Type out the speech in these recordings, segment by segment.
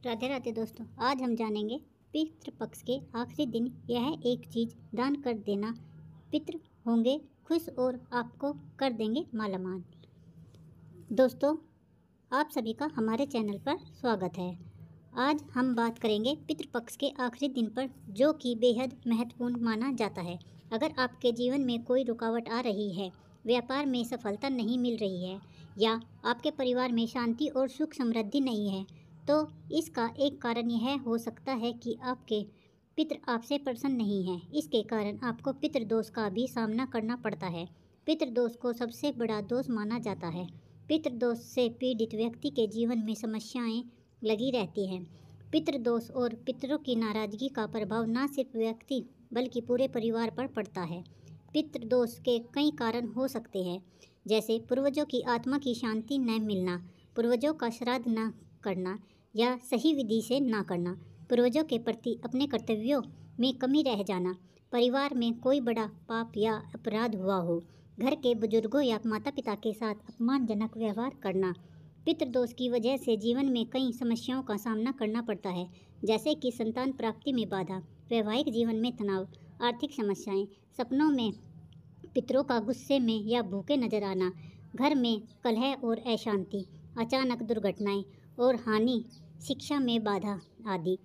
राधे राधे दोस्तों, आज हम जानेंगे पितृपक्ष के आखिरी दिन यह एक चीज़ दान कर देना। पितृ होंगे खुश और आपको कर देंगे मालामाल। दोस्तों, आप सभी का हमारे चैनल पर स्वागत है। आज हम बात करेंगे पितृपक्ष के आखिरी दिन पर, जो कि बेहद महत्वपूर्ण माना जाता है। अगर आपके जीवन में कोई रुकावट आ रही है, व्यापार में सफलता नहीं मिल रही है या आपके परिवार में शांति और सुख समृद्धि नहीं है, तो इसका एक कारण यह हो सकता है कि आपके पितृ आपसे प्रसन्न नहीं हैं। इसके कारण आपको पितृदोष का भी सामना करना पड़ता है। पितृदोष को सबसे बड़ा दोष माना जाता है। पितृदोष से पीड़ित व्यक्ति के जीवन में समस्याएं लगी रहती हैं। पितृदोष और पितरों की नाराजगी का प्रभाव न सिर्फ व्यक्ति बल्कि पूरे परिवार पर पड़ता है। पितृदोष के कई कारण हो सकते हैं, जैसे पूर्वजों की आत्मा की शांति न मिलना, पूर्वजों का श्राद्ध न करना या सही विधि से ना करना, पूर्वजों के प्रति अपने कर्तव्यों में कमी रह जाना, परिवार में कोई बड़ा पाप या अपराध हुआ हो, घर के बुजुर्गों या माता पिता के साथ अपमानजनक व्यवहार करना। पितृदोष की वजह से जीवन में कई समस्याओं का सामना करना पड़ता है, जैसे कि संतान प्राप्ति में बाधा, वैवाहिक जीवन में तनाव, आर्थिक समस्याएं, सपनों में पितरों का गुस्से में या भूखे नजर आना, घर में कलह और अशांति, अचानक दुर्घटनाएं और हानि, शिक्षा में बाधा आदि।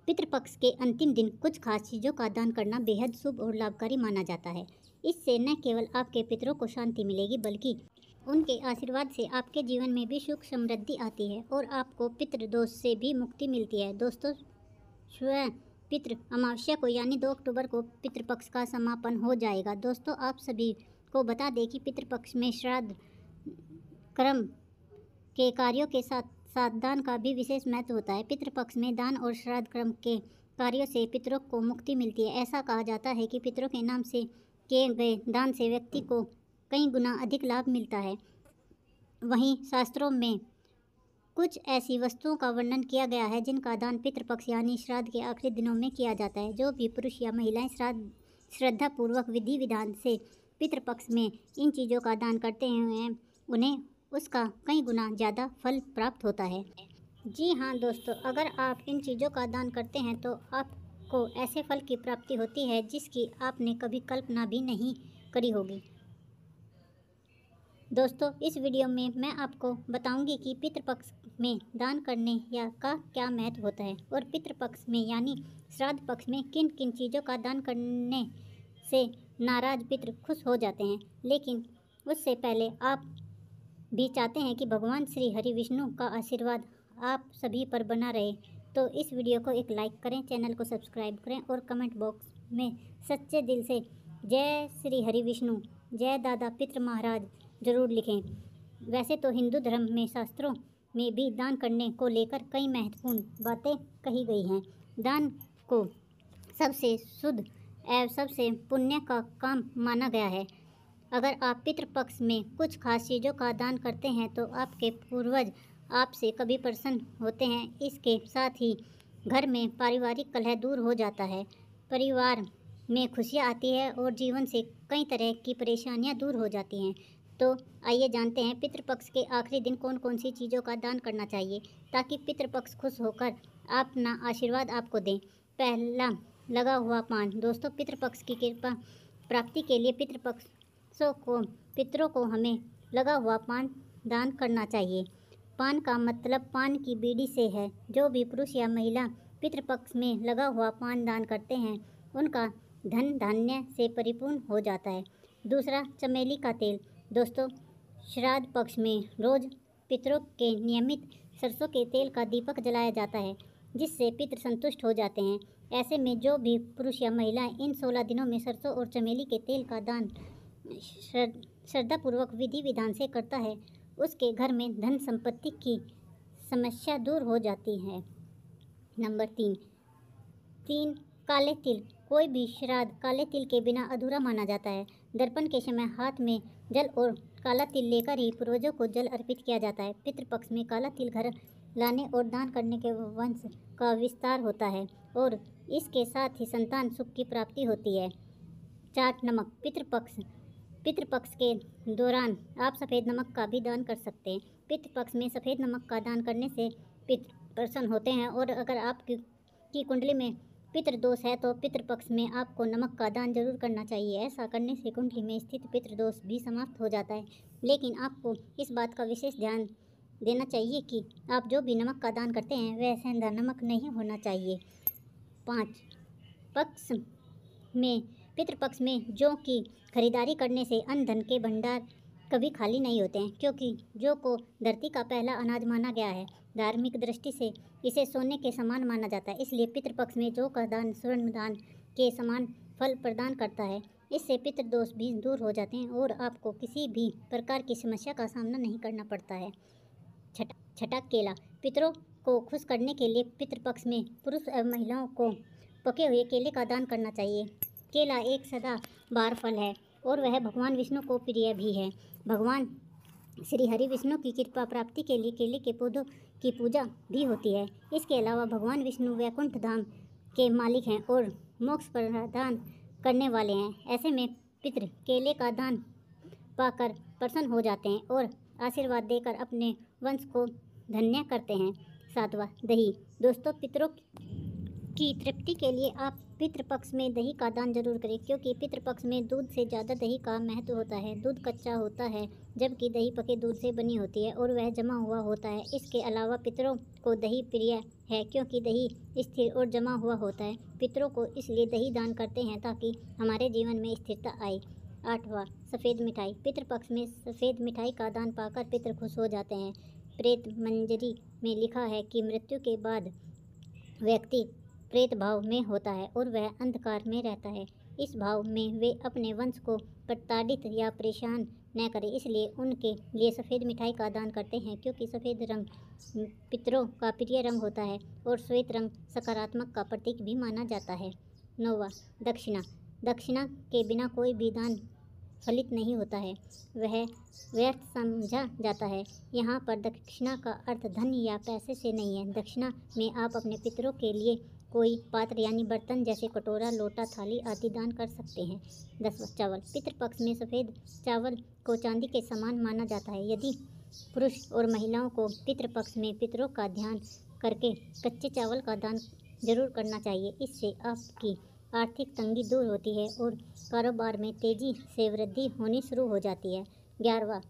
पितृपक्ष के अंतिम दिन कुछ खास चीज़ों का दान करना बेहद शुभ और लाभकारी माना जाता है। इससे न केवल आपके पितरों को शांति मिलेगी, बल्कि उनके आशीर्वाद से आपके जीवन में भी सुख समृद्धि आती है और आपको पितृदोष से भी मुक्ति मिलती है। दोस्तों, स्वयं पितृ अमावस्या को यानी 2 अक्टूबर को पितृपक्ष का समापन हो जाएगा। दोस्तों, आप सभी को बता दें कि पितृपक्ष में श्राद्ध कर्म के कार्यों के साथ साथ दान का भी विशेष महत्व होता है। पितृपक्ष में दान और श्राद्ध कर्म के कार्यों से पितरों को मुक्ति मिलती है। ऐसा कहा जाता है कि पितरों के नाम से किए गए दान से व्यक्ति को कई गुना अधिक लाभ मिलता है। वहीं शास्त्रों में कुछ ऐसी वस्तुओं का वर्णन किया गया है जिनका दान पितृपक्ष यानी श्राद्ध के आखिरी दिनों में किया जाता है। जो भी पुरुष या महिलाएं श्रद्धापूर्वक विधि विधान से पितृपक्ष में इन चीज़ों का दान करते हैं, उन्हें उसका कई गुना ज़्यादा फल प्राप्त होता है। जी हाँ दोस्तों, अगर आप इन चीज़ों का दान करते हैं तो आपको ऐसे फल की प्राप्ति होती है जिसकी आपने कभी कल्पना भी नहीं करी होगी। दोस्तों, इस वीडियो में मैं आपको बताऊंगी कि पितृपक्ष में दान करने या का क्या महत्व होता है और पितृपक्ष में यानी श्राद्ध पक्ष में किन किन चीज़ों का दान करने से नाराज पितृ खुश हो जाते हैं। लेकिन उससे पहले आप भी चाहते हैं कि भगवान श्री हरि विष्णु का आशीर्वाद आप सभी पर बना रहे, तो इस वीडियो को एक लाइक करें, चैनल को सब्सक्राइब करें और कमेंट बॉक्स में सच्चे दिल से जय श्री हरि विष्णु, जय दादा पितृ महाराज जरूर लिखें। वैसे तो हिंदू धर्म में शास्त्रों में भी दान करने को लेकर कई महत्वपूर्ण बातें कही गई हैं। दान को सबसे शुद्ध एवं सबसे पुण्य का काम माना गया है। अगर आप पितृपक्ष में कुछ खास चीज़ों का दान करते हैं तो आपके पूर्वज आपसे कभी प्रसन्न होते हैं। इसके साथ ही घर में पारिवारिक कलह दूर हो जाता है, परिवार में खुशियाँ आती है और जीवन से कई तरह की परेशानियां दूर हो जाती हैं। तो आइए जानते हैं पितृपक्ष के आखिरी दिन कौन कौन सी चीज़ों का दान करना चाहिए ताकि पितृपक्ष खुश होकर अपना आशीर्वाद आपको दें। पहला, लगा हुआ पान। दोस्तों, पितृपक्ष की कृपा प्राप्ति के लिए पितरों को हमें लगा हुआ पान दान करना चाहिए। पान का मतलब पान की बीड़ी से है। जो भी पुरुष या महिला पितृपक्ष में लगा हुआ पान दान करते हैं, उनका धन धान्य से परिपूर्ण हो जाता है। दूसरा, चमेली का तेल। दोस्तों, श्राद्ध पक्ष में रोज पितरों के नियमित सरसों के तेल का दीपक जलाया जाता है, जिससे पितृ संतुष्ट हो जाते हैं। ऐसे में जो भी पुरुष या महिलाएं इन 16 दिनों में सरसों और चमेली के तेल का दान श्रद्धापूर्वक विधि विधान से करता है, उसके घर में धन संपत्ति की समस्या दूर हो जाती है। नंबर 3, काले तिल। कोई भी श्राद्ध काले तिल के बिना अधूरा माना जाता है। दर्पण के समय हाथ में जल और काला तिल लेकर ही पूर्वजों को जल अर्पित किया जाता है। पितृपक्ष में काला तिल घर लाने और दान करने के वंश का विस्तार होता है और इसके साथ ही संतान सुख की प्राप्ति होती है। 4, नमक। पितृपक्ष के दौरान आप सफ़ेद नमक का भी दान कर सकते हैं। पितृपक्ष में सफ़ेद नमक का दान करने से प्रसन्न होते हैं। और अगर आपकी कुंडली में पितृदोष है तो पितृपक्ष में आपको नमक का दान जरूर करना चाहिए। ऐसा करने से कुंडली में स्थित पितृदोष भी समाप्त हो जाता है। लेकिन आपको इस बात का विशेष ध्यान देना चाहिए कि आप जो भी नमक का दान करते हैं वह सेंधा नमक नहीं होना चाहिए। 5. पक्ष में पितृपक्ष में जौ की खरीदारी करने से अन्न धन के भंडार कभी खाली नहीं होते हैं, क्योंकि जौ को धरती का पहला अनाज माना गया है। धार्मिक दृष्टि से इसे सोने के समान माना जाता है, इसलिए पितृपक्ष में जौ का दान स्वर्ण दान के समान फल प्रदान करता है। इससे पितृदोष भी दूर हो जाते हैं और आपको किसी भी प्रकार की समस्या का सामना नहीं करना पड़ता है। छठा, केला। पितरों को खुश करने के लिए पितृपक्ष में पुरुष एवं महिलाओं को पके हुए केले का दान करना चाहिए। केला एक सदाबहार फल है और वह भगवान विष्णु को प्रिय भी है। भगवान श्री हरि विष्णु की कृपा प्राप्ति के लिए केले के पौधों की पूजा भी होती है। इसके अलावा भगवान विष्णु वैकुंठ धाम के मालिक हैं और मोक्ष प्रदान करने वाले हैं। ऐसे में पितृ केले का दान पाकर प्रसन्न हो जाते हैं और आशीर्वाद देकर अपने वंश को धन्य करते हैं। 7वां, दही। दोस्तों, पितरों की तृप्ति के लिए आप पितृपक्ष में दही का दान जरूर करें, क्योंकि पितृपक्ष में दूध से ज़्यादा दही का महत्व होता है। दूध कच्चा होता है जबकि दही पके दूध से बनी होती है और वह जमा हुआ होता है। इसके अलावा पितरों को दही प्रिय है क्योंकि दही स्थिर और जमा हुआ होता है। पितरों को इसलिए दही दान करते हैं ताकि हमारे जीवन में स्थिरता आए। 8वां, सफ़ेद मिठाई। पितृपक्ष में सफ़ेद मिठाई का दान पाकर पितृ खुश हो जाते हैं। प्रेत मंजरी में लिखा है कि मृत्यु के बाद व्यक्ति प्रेत भाव में होता है और वह अंधकार में रहता है। इस भाव में वे अपने वंश को प्रताड़ित या परेशान न करें, इसलिए उनके लिए सफ़ेद मिठाई का दान करते हैं, क्योंकि सफ़ेद रंग पितरों का प्रिय रंग होता है और श्वेत रंग सकारात्मक का प्रतीक भी माना जाता है। 9वां, दक्षिणा। दक्षिणा के बिना कोई भी दान फलित नहीं होता है, वह व्यर्थ समझा जाता है। यहाँ पर दक्षिणा का अर्थ धन या पैसे से नहीं है। दक्षिणा में आप अपने पितरों के लिए कोई पात्र यानी बर्तन जैसे कटोरा, लोटा, थाली आदि दान कर सकते हैं। 10वां, चावल। पितृपक्ष में सफ़ेद चावल को चांदी के समान माना जाता है। यदि पुरुष और महिलाओं को पितृपक्ष में पितरों का ध्यान करके कच्चे चावल का दान जरूर करना चाहिए। इससे आपकी आर्थिक तंगी दूर होती है और कारोबार में तेजी से वृद्धि होनी शुरू हो जाती है। 11वां,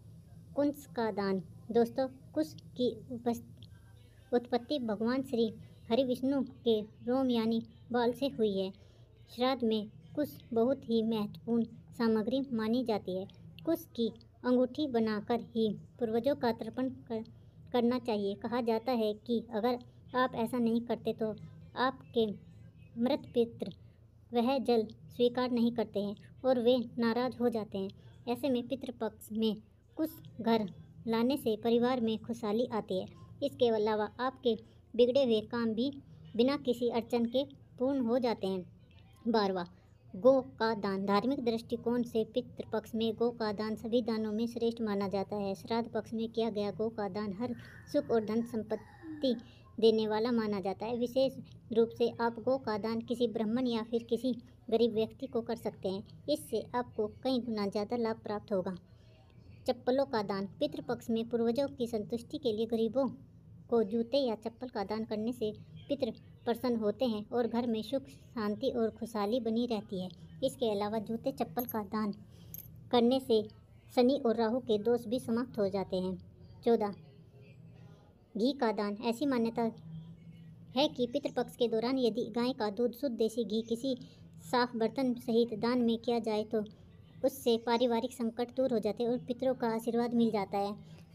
कुश का दान। दोस्तों, कुश की उत्पत्ति भगवान श्री हरि विष्णु के रोम यानी बाल से हुई है। श्राद्ध में कुश बहुत ही महत्वपूर्ण सामग्री मानी जाती है। कुश की अंगूठी बनाकर ही पूर्वजों का तर्पण करना चाहिए। कहा जाता है कि अगर आप ऐसा नहीं करते तो आपके मृत पितृ वह जल स्वीकार नहीं करते हैं और वे नाराज हो जाते हैं। ऐसे में पितृपक्ष में कुश घर लाने से परिवार में खुशहाली आती है। इसके अलावा आपके बिगड़े हुए काम भी बिना किसी अड़चन के पूर्ण हो जाते हैं। 12वां, गौ का दान। धार्मिक दृष्टिकोण से पितृपक्ष में गौ का दान सभी दानों में श्रेष्ठ माना जाता है। श्राद्ध पक्ष में किया गया गौ का दान हर सुख और धन संपत्ति देने वाला माना जाता है। विशेष रूप से आप गौ का दान किसी ब्राह्मण या फिर किसी गरीब व्यक्ति को कर सकते हैं। इससे आपको कई गुना ज़्यादा लाभ प्राप्त होगा। चप्पलों का दान। पितृपक्ष में पूर्वजों की संतुष्टि के लिए गरीबों को जूते या चप्पल का दान करने से पितृ प्रसन्न होते हैं और घर में सुख शांति और खुशहाली बनी रहती है। इसके अलावा जूते चप्पल का दान करने से शनि और राहु के दोष भी समाप्त हो जाते हैं। 14, घी का दान। ऐसी मान्यता है कि पितृपक्ष के दौरान यदि गाय का दूध शुद्ध देसी घी किसी साफ बर्तन सहित दान में किया जाए तो उससे पारिवारिक संकट दूर हो जाते हैं और पितरों का आशीर्वाद मिल जाता है।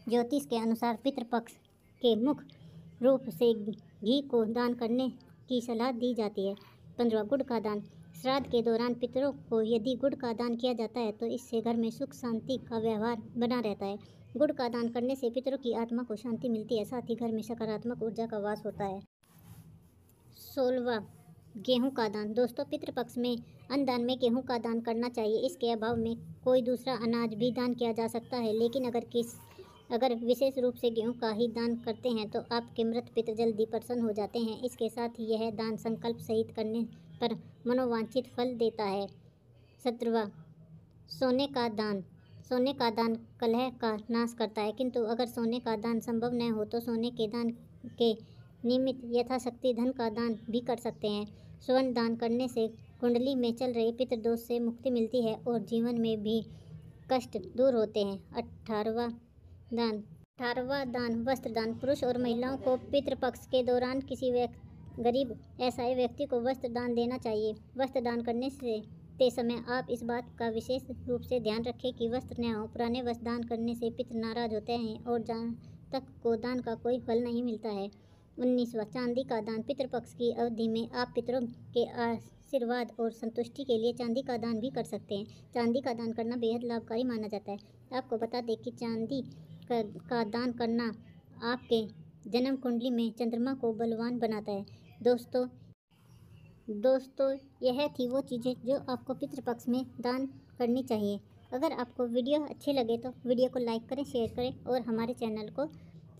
ज्योतिष के अनुसार पितृपक्ष के मुख्य रूप से घी को दान करने की सलाह दी जाती है। 15, गुड़ का दान। श्राद्ध के दौरान पितरों को यदि गुड़ का दान किया जाता है तो इससे घर में सुख शांति का व्यवहार बना रहता है। गुड़ का दान करने से पितरों की आत्मा को शांति मिलती है, साथ ही घर में सकारात्मक ऊर्जा का वास होता है। 16वां, गेहूं का दान। दोस्तों, पितृपक्ष में अन्न दान में गेहूं का दान करना चाहिए। इसके अभाव में कोई दूसरा अनाज भी दान किया जा सकता है, लेकिन अगर विशेष रूप से गेहूं का ही दान करते हैं तो आपके मृत पितृ जल्दी प्रसन्न हो जाते हैं। इसके साथ ही यह दान संकल्प सहित करने पर मनोवांछित फल देता है। 17वां, सोने का दान। सोने का दान कलह का नाश करता है, किंतु अगर सोने का दान संभव न हो तो सोने के दान के नियमित यथाशक्ति धन का दान भी कर सकते हैं। स्वर्ण दान करने से कुंडली में चल रहे पितृदोष से मुक्ति मिलती है और जीवन में भी कष्ट दूर होते हैं। 18वां दान वस्त्र दान। पुरुष और महिलाओं को पितृपक्ष के दौरान किसी गरीब असहाय व्यक्ति को वस्त्र दान देना चाहिए। वस्त्र दान करने से समय आप इस बात का विशेष रूप से ध्यान रखें कि वस्त्र न हो। पुराने वस्त्र दान करने से पितृ नाराज होते हैं और जातक को दान का कोई फल नहीं मिलता है। 19वां चांदी का दान। पितृपक्ष की अवधि में आप पितरों के आशीर्वाद और संतुष्टि के लिए चांदी का दान भी कर सकते हैं। चांदी का दान करना बेहद लाभकारी माना जाता है। आपको बता दें कि चांदी का दान करना आपके जन्म कुंडली में चंद्रमा को बलवान बनाता है। दोस्तों यह थी वो चीज़ें जो आपको पितृपक्ष में दान करनी चाहिए। अगर आपको वीडियो अच्छे लगे तो वीडियो को लाइक करें, शेयर करें और हमारे चैनल को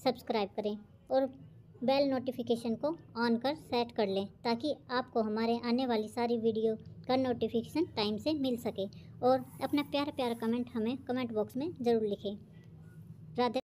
सब्सक्राइब करें और बेल नोटिफिकेशन को ऑन कर सेट कर लें ताकि आपको हमारे आने वाली सारी वीडियो का नोटिफिकेशन टाइम से मिल सके। और अपना प्यारा प्यारा कमेंट हमें कमेंट बॉक्स में ज़रूर लिखें। राधे।